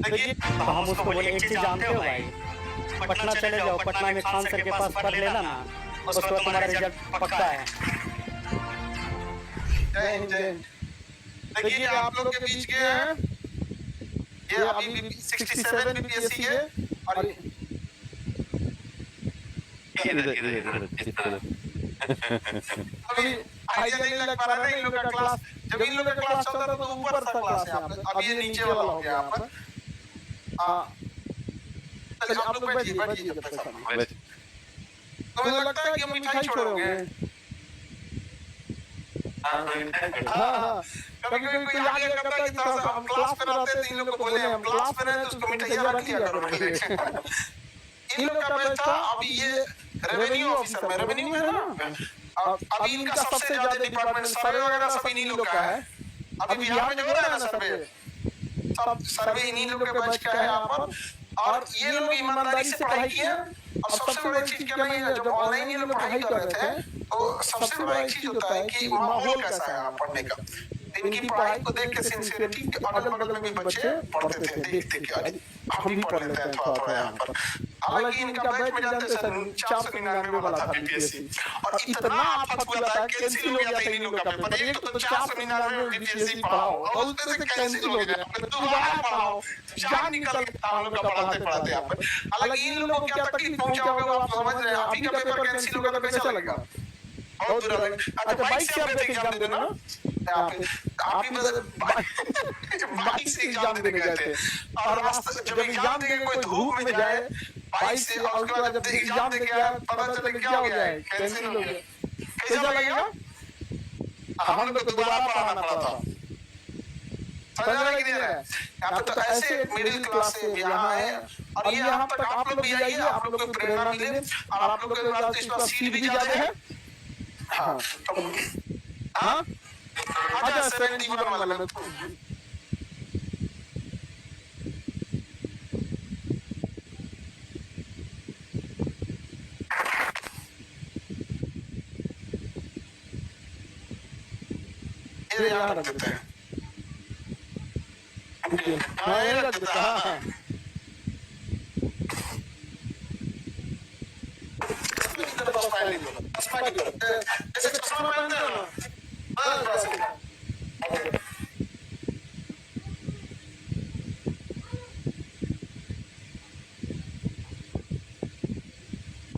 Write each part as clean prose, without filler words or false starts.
देखिए हम उसको बोले एक चीज जानते हो भाई, पटना चले जाओ, पटना में खान सर के पास पढ़ लेना ना, उसके बाद तुम्हारा रिजल्ट पक्का है। जय हिंद जय हिंद। देखिए आप लोग के बीच के हैं ये अभी 67 बीपीएससी के और अभी आइडिया नहीं लग पा रहा है इन लोगों का क्लास। जब इन लोगों का क्लास चलता था तो ऊपर था क्लास यहाँ पे, अब ये नीचे वाला हो गया यहाँ पर। चलिए आप लोग बैठिए बैठिए जब तक सब। तो मुझे लगता है कि हम मिठाई छोड़ोगे। हाँ कभी कभी कोई आगे करता है कि थोड़ा हम क्लास में रहते थे, इन लोगों को बोले हम क्लास में रहते तो उसको मिठाइयाँ रख लिया करो पहले। इन लोगों का बैच था, अभी ये रेवेन्यू ऑफिसर में रेवेन्यू है ना, अभी इनका सबसे ज्यादा डिपार्टमेंट सर्वे वगैरह सब इन्हीं लोग का है। अभी बिहार में जो हो रहा है ना सर्वे, सब सर्वे इन्हीं लोग के बैच का है यहाँ पर। और ये लोग ईमानदारी से पढ़ाई किए। और सबसे बड़ी चीज क्या है, जब ऑनलाइन ये लोग पढ़ाई कर रहे थे तो सबसे बड़ा एक चीज होता है कि माहौल कैसा है यहाँ पढ़ने का। इनकी पढ़ाई को देख के सिंसियरिटी अगल बगल में भी बच्चे पढ़ते थे, देखते कि हम भी पढ़ लेते हैं थोड़ा थोड़ा यहाँ पर। हालांकि इनका बैच में जानते सर 499 वाला था बीपीएससी, और इतना आफत हुआ था कैंसिल हो गया था इन लोगों का पेपर। एक तो 499 बीपीएससी पढ़ाओ और उसमें से कैंसिल हो गया, फिर दोबारा पढ़ाओ, जान निकल गया हम लोग का पढ़ाते पढ़ाते यहाँ पर। हालांकि इन लोगों को क्या तकलीफ पहुंचा होगा आप समझ रहे हैं। आप ही का पेपर कैंसिल होगा तो कैसा लगेगा, बहुत बुरा लगेगा। अच्छा बाइक से आप एग्जाम देने ना, आप ही बाइक से एग्जाम देने गए थे, और जब एग्जाम देंगे कोई धूप में जाए बाइक से, और उसके बाद जब एग्जाम देके आया पता चले क्या हो जाए, कैंसिल हो गया, कैसा लगेगा। हम लोग को दोबारा पढ़ाना पड़ा था, समझ रहे कि नहीं है। यहाँ पे तो ऐसे मिडिल क्लास से यहाँ है, और यहाँ तक आप लोग भी आइए, आप लोग को प्रेरणा मिले, और आप लोग के इस बार सीट भी ज्यादा है। हाँ हाँ अच्छा 71 वाले में ये यहाँ रख देते हैं। हाँ ये रख देते हैं। हाँ ऐसे चश्मा पहनते हैं ना,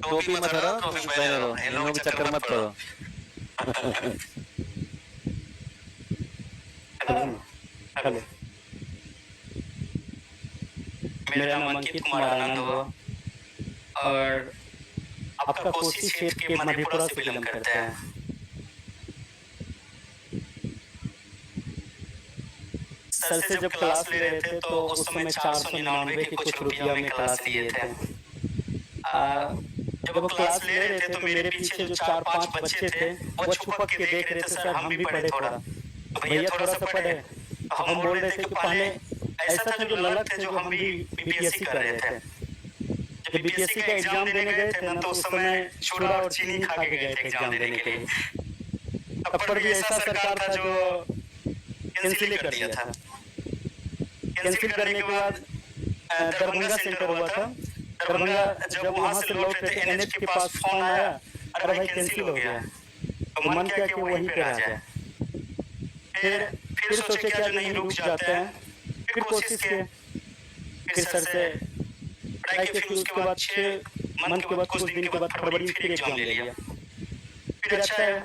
टोपी मत करो, टोपी पहने रहो, इन लोगों के चक्कर मत करो। हेलो मेरा नाम अंकित कुमार आनंद हुआ, और आपका कोसी क्षेत्र के मधेपुरा से बिलोंग करते हैं। सर से जब क्लास ले रहे थे तो उस समय 499 के कुछ रुपया में क्लास लिए थे। जब वो क्लास ले रहे थे तो मेरे पीछे जो 4-5 बच्चे थे वो छुपक के देख रहे थे, सर हम भी पढ़े थोड़ा, भैया थोड़ा सा पढ़े। हम बोल रहे थे कि पहले ऐसा था जो ललक थे, जो हम भी बीपीएससी कर रहे थे। जब बीपीएससी का एग्जाम देने गए थे ना तो उस समय चूड़ा और चीनी खा के गए थे एग्जाम देने के लिए। तब पर भी ऐसा सरकार था जो कैंसिल कर दिया था। कैंसिल करने के बाद दरभंगा सेंटर हुआ था। दरभंगा जब वहां से लौट रहे थे एनएच के पास फोन आया, अरे भाई कैंसिल हो गया। तो मन किया कि वहीं पे रह जाए। फिर सोचे क्या जो नहीं रुक जाते हैं, फिर कोशिश किए, फिर सर से पढ़ाई के, फिर उसके बाद 6 मंथ के बाद कुछ दिन के बाद फरवरी में फिर एग्जाम ले लिया। फिर अच्छा है,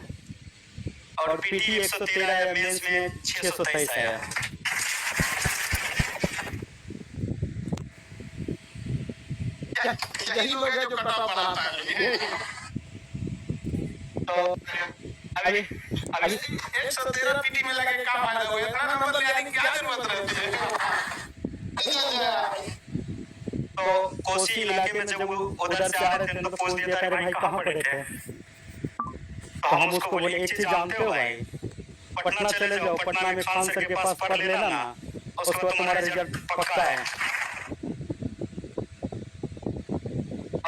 और पीटी 113 आया, मेंस में 623 आया। यही लोग है जो कटा बनाता है। तो अभी 113 पीटी में लगा के काम फायदा हुआ, इतना नंबर ले आने की क्या जरूरत रहती है। तो कोसी इलाके में जब वो उधर से आ रहे थे तो पूछ दिया था भाई कहाँ पढ़े थे। तो हम उसको बोले एक चीज जानते हो भाई, पटना चले जाओ, पटना में खान सर के पास पढ़ लेना ना, उसके बाद तुम्हारा रिजल्ट पक्का है।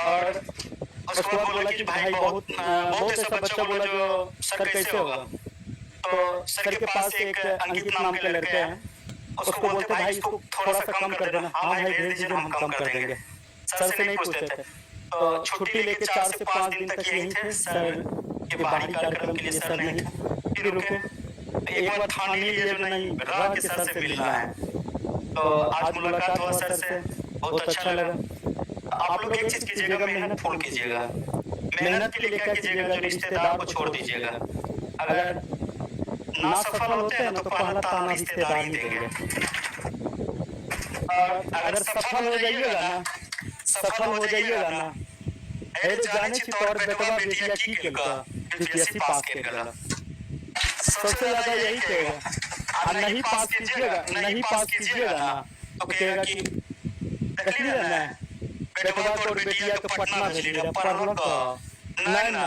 और उसके बाद बोला कि भाई बहुत ऐसा बच्चा बोला जो सर कैसे होगा। तो सर के पास एक अंकित नाम के लड़के हैं, उसको बोलते भाई इसको थोड़ा सा कम कर देना, हाँ भाई भेज दीजिए हम कम कर देंगे। सर से नहीं पूछते थे। तो छुट्टी लेके 4 से 5 दिन तक यही थे। सर के बाहरी कार्यक्रम के लिए सर नहीं थे, फिर रुके। एक बार ठान ही लिए जो नहीं रहा कि सर से मिलना है। तो आज मुलाकात हुआ सर से, बहुत अच्छा लगा। आप लोग एक चीज कीजिएगा, मेहनत फुल कीजिएगा, मेहनत के लिए क्या कीजिएगा, जो रिश्तेदार को छोड़ दीजिएगा। अगर ना सफल होते हैं ना तो पहला ताना रिश्तेदार ही देंगे, और अगर सफल हो जाइएगा ना, सफल हो जाइएगा ना, अरे जाने की तौर बेटवा बेटिया की केलका बीपीएससी पास कर गला, सबसे ज्यादा यही कहेगा। और नहीं पास कीजिएगा, नहीं पास कीजिएगा ना तो कहेगा कि तकलीफ है ना बेटवा और बेटिया को पटना भेज दिया, पढ़ना तो नहीं ना,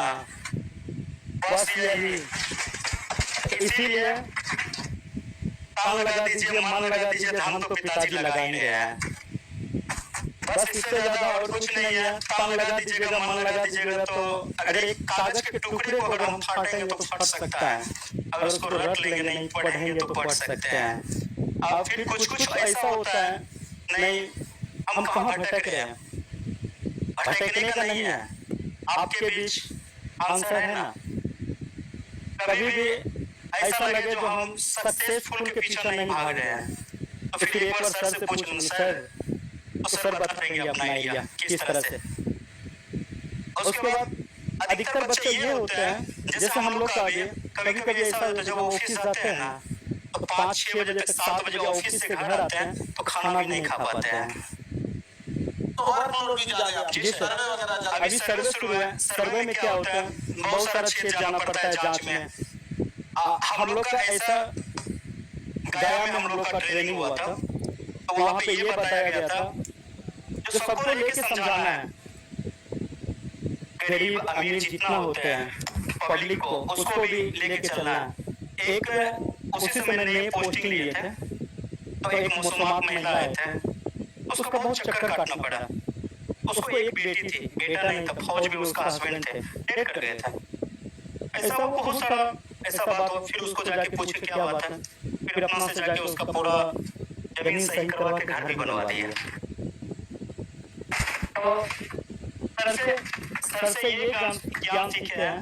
बस यही। इसीलिए तान लगा दीजिए, मन लगा दीजिए, धान तो पिताजी लगाएंगे। बस इससे ज्यादा और कुछ नहीं है। तान लगा दीजिएगा, मन लगा दीजिएगा, तो अगर एक कागज के टुकड़े को अगर हम फाटेंगे तो फट सकता है, अगर उसको रट लेंगे नहीं पढ़ेंगे तो पढ़ सकते हैं। और फिर कुछ कुछ ऐसा होता है, नहीं हम कहाँ भटक रहे हैं, भटकने का नहीं है, आपके बीच आंसर है ना। कभी भी ऐसा लगे जो हम सक्सेसफुल के पीछे नहीं भाग रहे हैं तो फिर एक बार सर से पूछ लेंगे, सर तो सर बताएंगे अपना एरिया किस तरह से। उसके बाद अधिकतर बच्चे ये होते हैं, जैसे हम लोग का आगे कभी कभी ऐसा होता है जब ऑफिस जाते हैं ना तो 5-6 बजे तक 7 बजे ऑफिस से घर आते हैं तो खाना भी नहीं खा पाते हैं। जी सर, अभी सर्वे शुरू है। सर्वे में क्या होता है, बहुत सारा क्षेत्र जाना पड़ता है जांच में। हम लोग का ऐसा गया में हम लोग का ट्रेनिंग हुआ था, तो वहाँ पे ये बताया गया था जो सबको लेके समझाना है, गरीब अमीर जितना होते हैं पब्लिक को उसको भी लेके चलना है। एक उसी समय में पोस्टिंग लिए थे, तो एक मुसलमान महिला आए थे, उसका बहुत चक्कर काटना पड़ा। उसको एक बेटी थी, बेटा नहीं था, फौज में उसका हस्बैंड थे, डेथ कर गए थे। ऐसा बहुत सारा ऐसा बात हुआ। फिर उसको जाके पूछे क्या बात है, फिर अपना से जाके उसका पूरा जमीन सही करवा के घर भी बनवा दिया। तो सर से ये ज्ञान सीखे हैं,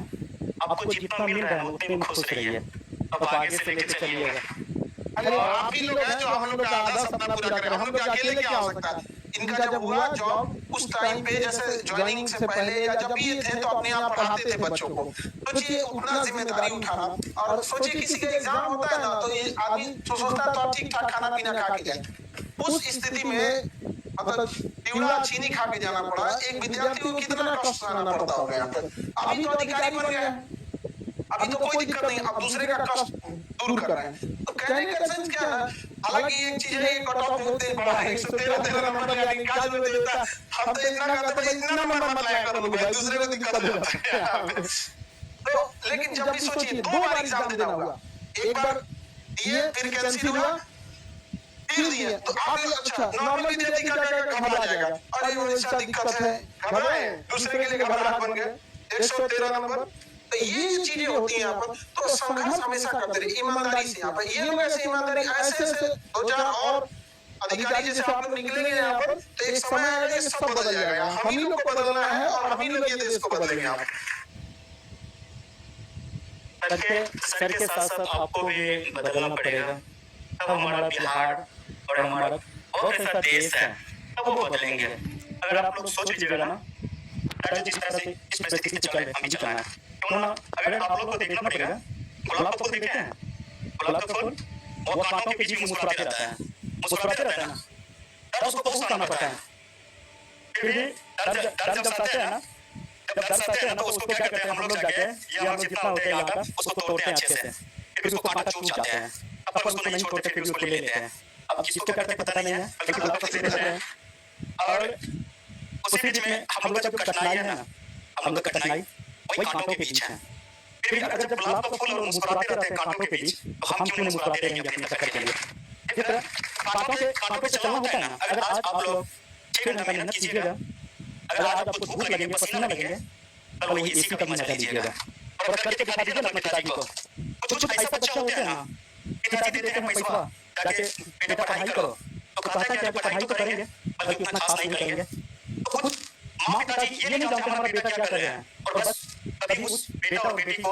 आपको जितना मिल रहा है उतने में खुश रहिए, अब आगे से लेके चलिएगा। अरे आप ही लोग हैं जो हम लोग का आधा सपना पूरा करें। हम लोग अकेले क्या हो सकता है। इनका जब हुआ जॉब उस टाइम पे, जैसे ज्वाइनिंग से पहले या जब भी ये थे तो अपने आप पढ़ाते थे बच्चों को। सोचिए उतना जिम्मेदारी उठाना, और सोचिए किसी का एग्जाम होता है ना तो ये आदमी सोचता है तो ठीक ठाक खाना पीना खा के जाए। उस स्थिति में मतलब चिवड़ा चीनी खा के जाना पड़ा। एक विद्यार्थी को कितना कष्ट सहना पड़ता होगा यहाँ पर। अभी तो अधिकारी बन गया, अभी तो कोई दिक्कत नहीं, अब दूसरे का कष्ट दूर कर रहे हैं। तो कहने का सेंस क्या है, हालांकि एक चीज है, कट ऑफ बहुत ही बड़ा है, 113 नंबर यानी क्या जो देता हम तो इतना करते भाई, इतना नंबर मत लाया करो भाई, दूसरे को दिक्कत हो जाती है। तो लेकिन जब भी सोचिए 2 बार एग्जाम देना हुआ, एक बार दिए फिर कैंसिल हुआ, फिर दिए, तो आप अच्छा नॉर्मल विद्यार्थी का घबरा जाएगा, अरे वो ऐसा दिक्कत है, घबराए, दूसरे के लिए घबराहट बन गया, 113 नंबर। तो ये चीजें होती हैं यहाँ पर। तो संघर्ष हमेशा करते रहे ईमानदारी से। यहाँ पर ये लोग ऐसे ईमानदारी ऐसे 2-4 और अधिकारी जैसे आप लोग निकलेंगे यहाँ पर, तो एक समय आएगा कि सब बदल जाएगा। हम ही लोग को बदलना है और हम ही लोग ये देश को बदलेंगे। यहाँ सर के साथ साथ आपको भी बदलना पड़ेगा, तब हमारा बिहार और हमारा बहुत ऐसा देश है तब वो बदलेंगे। अगर आप लोग सोच लीजिएगा ना, जिस तरह से इस परिस्थिति से चल हमें चलना है, क्यों ना अगर आप लोगों को देखना पड़ेगा, गुलाब का फूल देखते हैं, गुलाब का फूल वो कांटों के बीच में मुस्कुराते रहता है, मुस्कुराते रहता है ना, तब उसको बहुत सहना पड़ता है। फिर भी डर जब सताते हैं ना, जब डर सताते हैं ना तो उसको क्या करते हैं हम लोग जाके, ये हम जितना होता है आटा उसको तोड़ते हैं अच्छे से, फिर उसको आटा चूस जाते हैं, अपन उसको नहीं छोड़ते, फिर उसको ले लेते हैं। अब किसको करते हैं पता नहीं है, लेकिन गुलाब का फूल लेते हैं। और उसी बीच में हम लोग जब कठिनाई है ना, हम लोग कठिनाई वही कांटों के बीच है। फिर अगर जब गुलाब का फूल मुस्कुराते रहते हैं कांटों के बीच, तो हम क्यों नहीं मुस्कुराते रहेंगे अपने चक्कर के लिए। इस तरह कांटों पे चलना होता है ना। अगर आज आप लोग 6 घंटा मेहनत कीजिएगा, अगर आज आपको भूख लगेंगे, पसीना लगेंगे, तो वही एसी का मजा लीजिएगा और करके दिखा दीजिए अपने पिताजी को। कुछ ऐसा बच्चा होते हैं ना, पिताजी देते हैं पैसा, जाके बेटा पढ़ाई करो, तो कहता है कि पढ़ाई तो करेंगे बल्कि इतना खास नहीं करेंगे। तो खुद माँ पिताजी ये नहीं जानते हमारा बेटा क्या कर रहे हैं, और बस कभी उस बेटा और बेटी को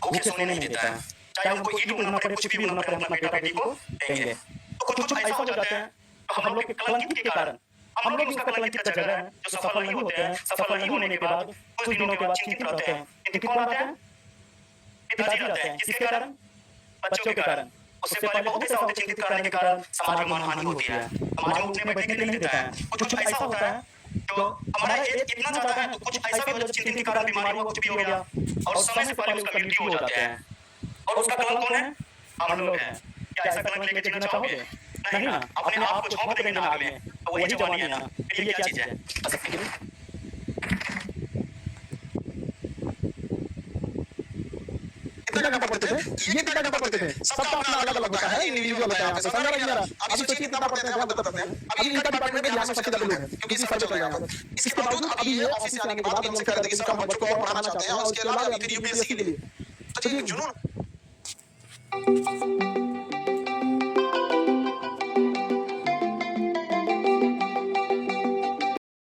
भूखे सोने नहीं देता है, चाहे उनको ईंट ढूंढना पड़े, कुछ भी ढूंढना पड़े, हम अपना बेटा बेटी को देंगे। तो कुछ कुछ ऐसा हो जाते हैं हम लोग के कलंकित के कारण, हम लोग उसका कलंकित का जगह है जो सफल नहीं होते हैं। सफल नहीं होने के बाद कुछ दिनों के बाद चिंतित रहते हैं। चिंतित कौन रहते हैं? पिताजी रहते हैं। किसके कारण? बच्चों के कारण। उससे पहले बहुत ऐसा होता है चिंतित करने के कारण समाज में मानहानि होती है, समाज में उठने बैठने के लिए नहीं देता है। कुछ ऐसा होता है तो हमारा एज इतना ज्यादा है तो कुछ ऐसा भी हो जाता है, चिंतित के कारण बीमारी हुआ, कुछ भी हो गया और समय से पहले उसका मृत्यु हो जाता है। और उसका कलंक कौन है? हम लोग हैं। क्या ऐसा कलंक लेके जीना चाहोगे? नहीं ना, अपने आप को झोंक देंगे नाक में, तो वही जवानी है ना। फिर ये क्या चीज है? कितना घंटा पढ़ते थे? ये कितना घंटा पढ़ते थे? सबका अपना अलग अलग होता है, इंडिविजुअल होता है। यहाँ पे समझ रहा है? अभी सोचिए कितना पढ़ते हैं, हम बताते हैं। अभी इनका डिपार्टमेंट में यहाँ से 25 लोग हैं, क्योंकि इसी सर्वे चल रहा है। इसके बावजूद अभी ये ऑफिस से आने के बाद हम लोग क्या करते हैं, किसी कम बच्चों को पढ़ाना चाहते हैं और उसके अलावा फिर यूपीएससी के लिए। तो ये जुनून